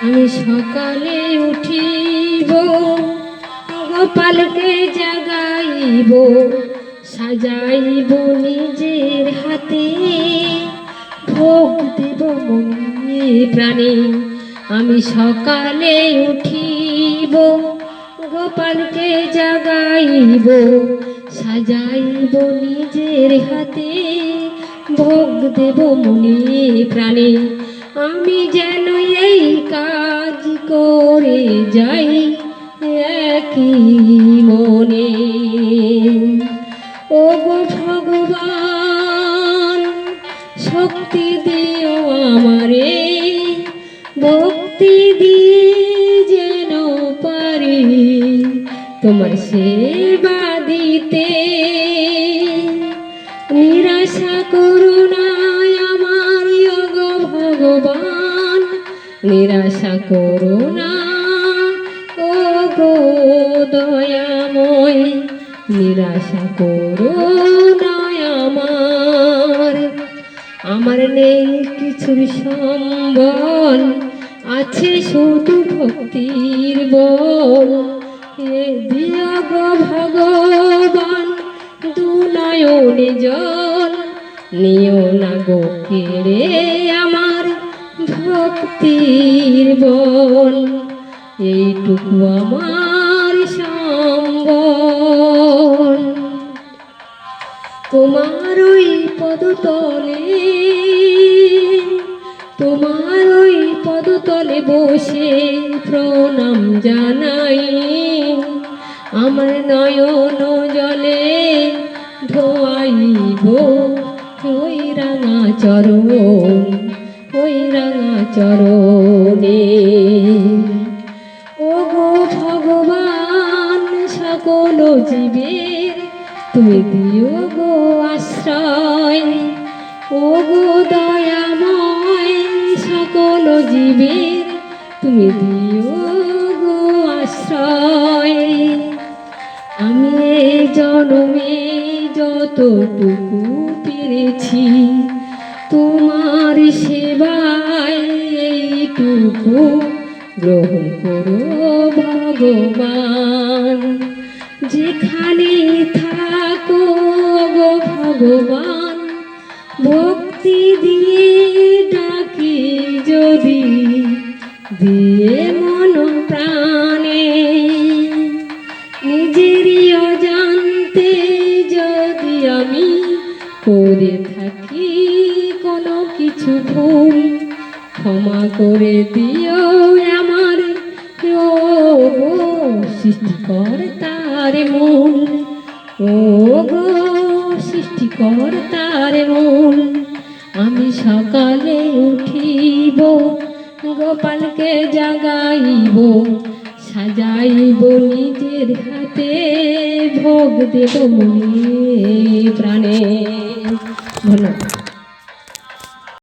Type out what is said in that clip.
আমি সকালে উঠিব, গোপালকে জাগাইব, সাজাইব নিজের হাতে, ভোগ দেব মনে প্রাণে। আমি সকালে উঠিব, গোপালকে জাগাইব, সাজাইব নিজের হাতে, ভোগ দেব মনে প্রাণে। আমি যেন এই কাজ করে যাই একই মনে। ও গো ভগবান, শক্তি দিও আমারে, ভক্তি দিয়ে যেন পারি তোমার সেবা দিতে। নিরাশা করুণা আমার গো ভগবান, নিরাশা করুণা ও গো দয়াময়, নিরাশা করুণা আমার। আমার নেই কিছুর সম্বল, আছে শুধু ভক্তির বল। এ দিও গো ভগবান দু নয়নে জল, নিও না গো কেড়ে আমার ভক্তির বল। এইটুকু আমার সম্বল। তোমার ওই পদতলে, তোমার ওই পদতলে বসে প্রণাম জানাই। আমার নয়ন জলে ধোয়াইব ওই রাঙা চরণ, ওই রাঙা চরণে। ও গো ভগবান, সকল জীবের তুমি দিও গো আশ্রয়। ও গো দয়াময়, সকল জীবের তুমি দিও গো আশ্রয়। আমি এ জন্মে যতটুকু পেরেছি তোমার সেবায়, এইটুকু গ্রহণ করো ভগবান। যেখানে থাকো গো ভগবান, ভক্তি দিয়ে ডাকি যদি, দিয়ে মন প্রাণে। নিজেরই অজান্তে যদি আমি করে থাকি কোনো কিছু ভুল, ক্ষমা করে দিও আমার ও গো সৃষ্টিকর্তার মূল। ও গো সৃষ্টিকর্তার মূল। আমি সকালে উঠিব, গোপালকে জাগাইব, সাজাইব নিজের হাতে, ভোগ দেব মনে প্রাণে। ধন্যবাদ।